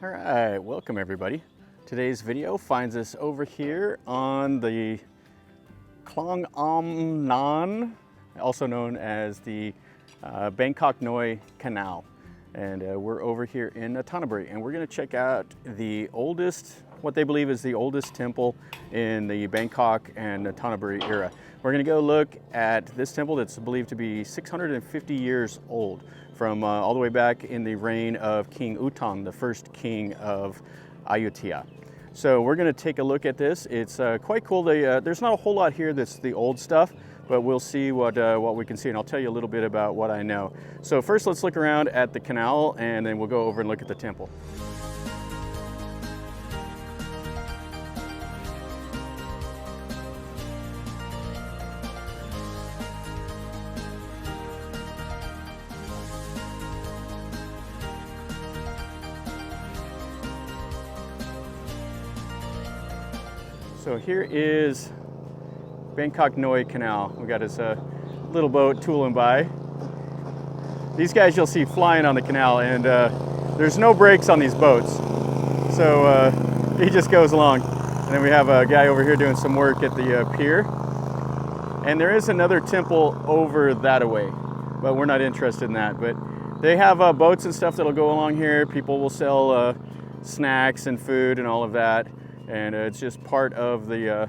All right, welcome everybody. Today's video finds us over here on the Khlong Om Non, also known as the Bangkok Noi Canal. And we're over here in Nonthaburi, and we're going to check out the oldest, what they believe is the oldest temple in the Bangkok and Nonthaburi era. We're going to go look at this temple that's believed to be 650 years old, from all the way back in the reign of King U-Thong, the first king of Ayutthaya. So we're going to take a look at this. It's quite cool. There's not a whole lot here that's the old stuff, but we'll see what we can see, and I'll tell you a little bit about what I know. So first, let's look around at the canal, and then we'll go over and look at the temple. So here is Bangkok Noi Canal. We got this little boat tooling by. These guys you'll see flying on the canal, and there's no brakes on these boats. So he just goes along. And then we have a guy over here doing some work at the pier. And there is another temple over that way, but we're not interested in that. But they have boats and stuff that'll go along here. People will sell snacks and food and all of that. And it's just part of the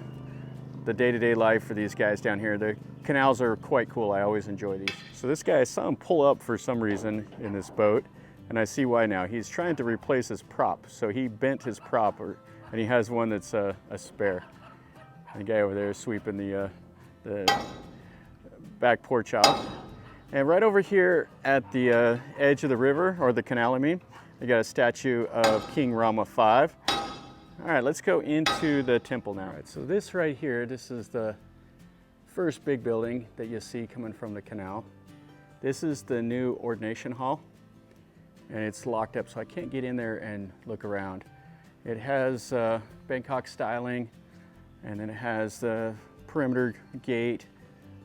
day-to-day life for these guys down here. The canals are quite cool. I always enjoy these. So this guy, I saw him pull up for some reason in this boat, and I see why now. He's trying to replace his prop. So he bent his prop, and he has one that's a spare. And the guy over there is sweeping the back porch off. And right over here at the edge of the river, or the canal I mean, they got a statue of King Ramathibodi I. All right, let's go into the temple now. All right, so this right here, this is the first big building that you see coming from the canal. This is the new ordination hall, and it's locked up, so I can't get in there and look around. It has Bangkok styling, and then it has the perimeter gate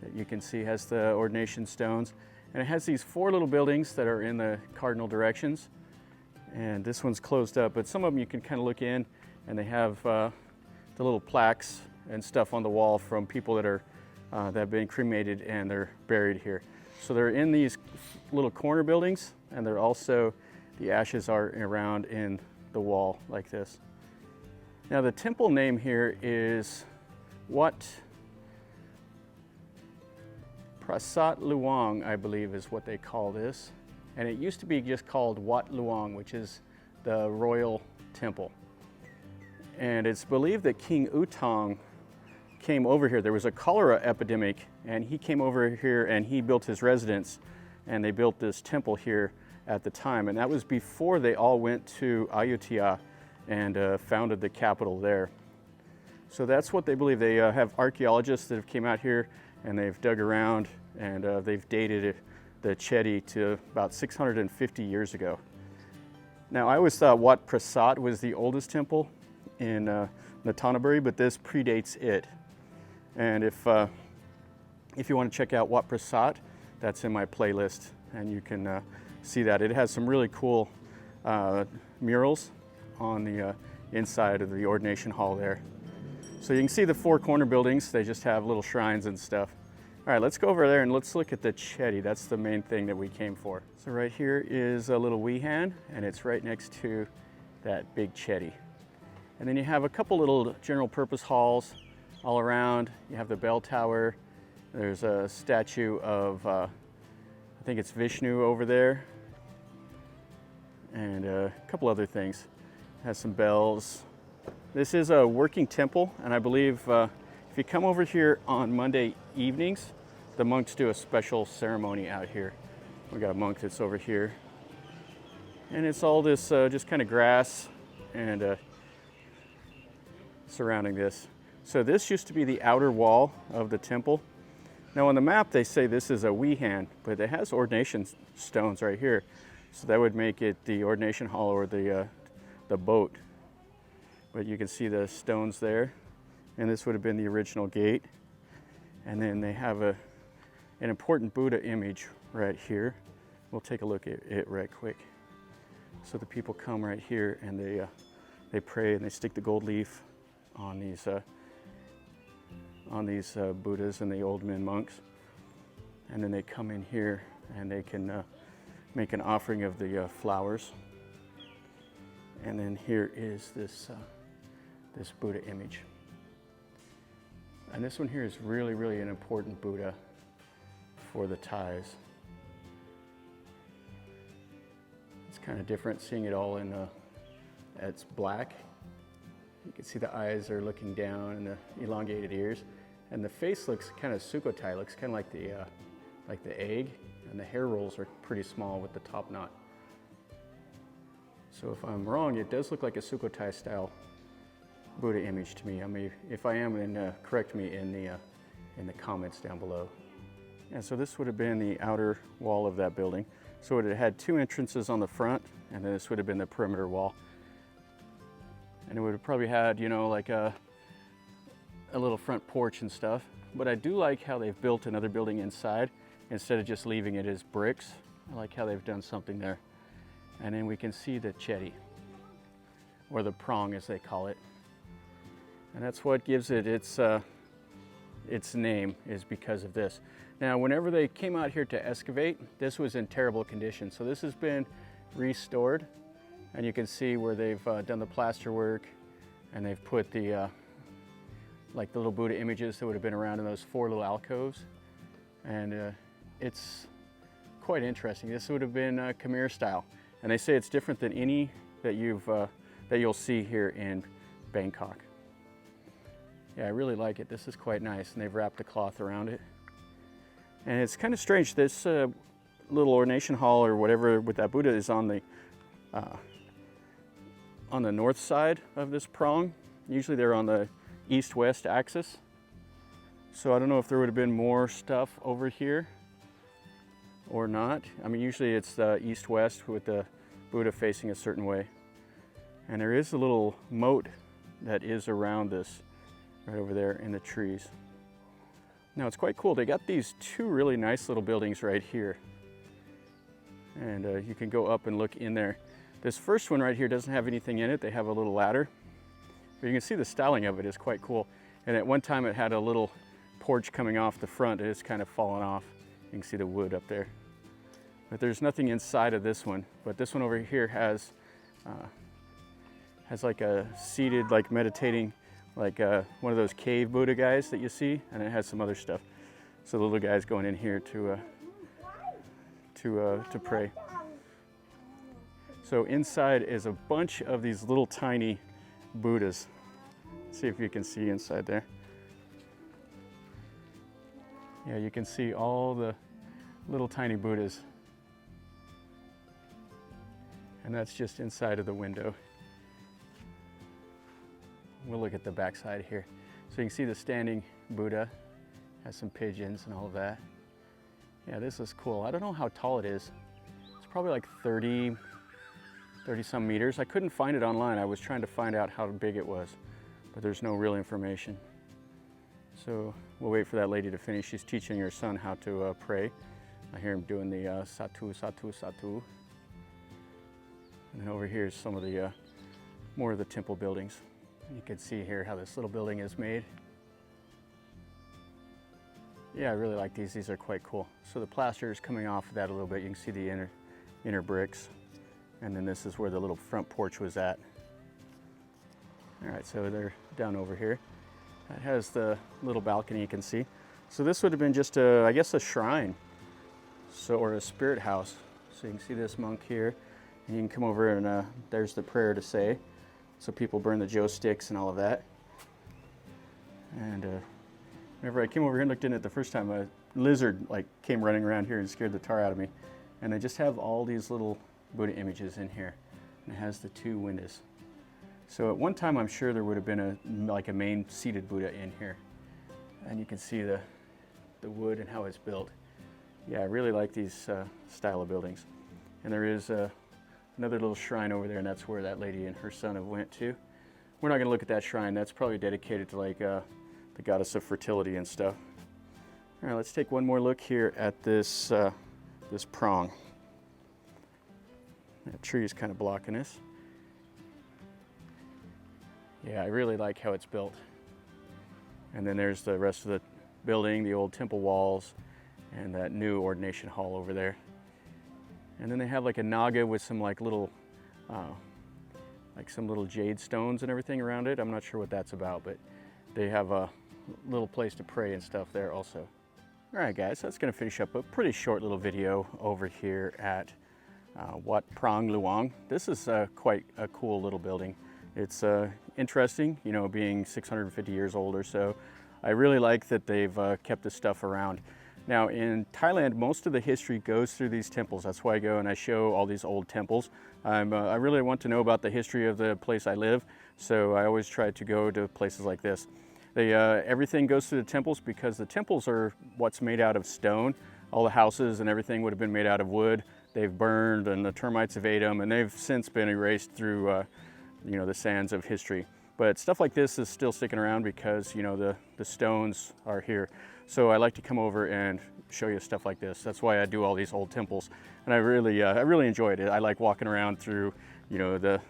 that you can see has the ordination stones, and it has these four little buildings that are in the cardinal directions. And this one's closed up, but some of them you can kind of look in, and they have the little plaques and stuff on the wall from people that have been cremated and they're buried here. So they're in these little corner buildings, and they're also, the ashes are around in the wall like this. Now the temple name here is Wat Prang Luang, I believe is what they call this. And it used to be just called Wat Luang, which is the royal temple. And it's believed that King U-Thong came over here. There was a cholera epidemic, and he came over here and he built his residence, and they built this temple here at the time. And that was before they all went to Ayutthaya and founded the capital there. So that's what they believe. They have archaeologists that have came out here, and they've dug around, and they've dated the Chedi to about 650 years ago. Now, I always thought Wat Prang was the oldest temple in Nonthaburi, but this predates it. And if you want to check out Wat Prang, that's in my playlist, and you can see that. It has some really cool murals on the inside of the ordination hall there. So you can see the four corner buildings. They just have little shrines and stuff. All right, let's go over there and let's look at the Chedi. That's the main thing that we came for. So right here is a little Wehan, and it's right next to that big Chedi. And then you have a couple little general purpose halls all around. You have the bell tower. There's a statue of, I think it's Vishnu over there. And a couple other things. It has some bells. This is a working temple, and I believe if you come over here on Monday evenings, the monks do a special ceremony out here. We got a monk that's over here. And it's all this just kind of grass and surrounding this. So this used to be the outer wall of the temple. Now on the map they say this is a Wehan, but it has ordination stones right here. So that would make it the ordination hall or the boat. But you can see the stones there. And this would have been the original gate. And then they have an important Buddha image right here. We'll take a look at it right quick. So the people come right here and they pray and they stick the gold leaf on these Buddhas and the old men monks, and then they come in here and they can make an offering of the flowers. And then here is this Buddha image. And this one here is really, really an important Buddha for the Thais. It's kind of different seeing it all in it's black. You can see the eyes are looking down and the elongated ears. And the face looks kind of Sukhothai, looks kind of like the egg, and the hair rolls are pretty small with the top knot. So if I'm wrong, it does look like a Sukhothai style Buddha image to me. I mean, if I am, then correct me in the comments down below. And so this would have been the outer wall of that building. So it had two entrances on the front, and then this would have been the perimeter wall. And it would have probably had, you know, like a little front porch and stuff. But I do like how they've built another building inside instead of just leaving it as bricks. I like how they've done something there. And then we can see the chetty, or the prong as they call it. And that's what gives it its name, is because of this. Now, whenever they came out here to excavate, this was in terrible condition. So this has been restored, and you can see where they've done the plaster work, and they've put the like the little Buddha images that would have been around in those four little alcoves. And it's quite interesting. This would have been Khmer-style. And they say it's different than any that you'll see here in Bangkok. Yeah, I really like it. This is quite nice, and they've wrapped a cloth around it. And it's kind of strange. This little ordination hall or whatever with that Buddha is on the north side of this prong. Usually they're on the east-west axis. So I don't know if there would have been more stuff over here or not. I mean, usually it's the east-west with the Buddha facing a certain way. And there is a little moat that is around this right over there in the trees. Now it's quite cool. They got these two really nice little buildings right here. And you can go up and look in there. This first one right here doesn't have anything in it. They have a little ladder. But you can see the styling of it is quite cool. And at one time it had a little porch coming off the front. It's kind of fallen off. You can see the wood up there. But there's nothing inside of this one. But this one over here has like a seated, like meditating, like one of those cave Buddha guys that you see, and it has some other stuff. So the little guy's going in here to pray. So inside is a bunch of these little tiny Buddhas. Let's see if you can see inside there. Yeah, you can see all the little tiny Buddhas. And that's just inside of the window. We'll look at the back side here. So you can see the standing Buddha, has some pigeons and all of that. Yeah, this is cool. I don't know how tall it is. It's probably like 30 some meters. I couldn't find it online. I was trying to find out how big it was, but there's no real information. So we'll wait for that lady to finish. She's teaching her son how to pray. I hear him doing the satu, satu, satu. And then over here is some of the more of the temple buildings. You can see here how this little building is made. Yeah, I really like these. These are quite cool. So the plaster is coming off of that a little bit. You can see the inner bricks. And then this is where the little front porch was at. All right, so they're down over here. That has the little balcony you can see. So this would have been just I guess a shrine, or a spirit house. So you can see this monk here. And you can come over and there's the prayer to say. So people burn the joe sticks and all of that. And whenever I came over here and looked in it the first time, a lizard came running around here and scared the tar out of me. And they just have all these little Buddha images in here. And it has the two windows. So at one time I'm sure there would have been a main seated Buddha in here. And you can see the wood and how it's built. Yeah, I really like these style of buildings. And there is another little shrine over there, and that's where that lady and her son have went to. We're not going to look at that shrine. That's probably dedicated to the goddess of fertility and stuff. All right, let's take one more look here at this this prong. That tree is kind of blocking us. Yeah, I really like how it's built. And then there's the rest of the building, the old temple walls, and that new ordination hall over there. And then they have like a naga with some like some little jade stones and everything around it. I'm not sure what that's about, but they have a little place to pray and stuff there also. All right, guys, that's going to finish up a pretty short little video over here at Wat Prang Luang. This is quite a cool little building. It's interesting, you know, being 650 years old or so. I really like that they've kept this stuff around. Now in Thailand, most of the history goes through these temples. That's why I go and I show all these old temples. I really want to know about the history of the place I live, so I always try to go to places like this. Everything goes through the temples because the temples are what's made out of stone. All the houses and everything would have been made out of wood. They've burned and the termites have ate them, and they've since been erased through you know, the sands of history. But stuff like this is still sticking around because, you know, the stones are here. So I like to come over and show you stuff like this. That's why I do all these old temples, and I really enjoyed it. I like walking around through, you know, the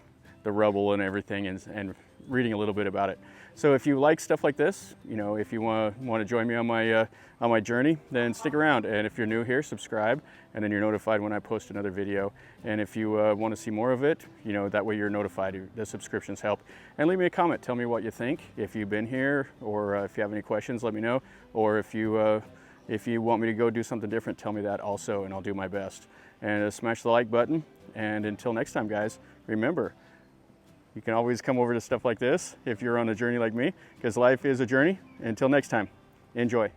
rubble and everything, and reading a little bit about it. So if you like stuff like this, you know, if you want to join me on my journey, then stick around. And if you're new here, subscribe, and then you're notified when I post another video. And if you want to see more of it, you know, that way you're notified. The subscriptions help. And leave me a comment. Tell me what you think. If you've been here, or if you have any questions, let me know. Or if you want me to go do something different, tell me that also, and I'll do my best. And smash the like button. And until next time, guys, remember, you can always come over to stuff like this if you're on a journey like me, because life is a journey. Until next time, enjoy.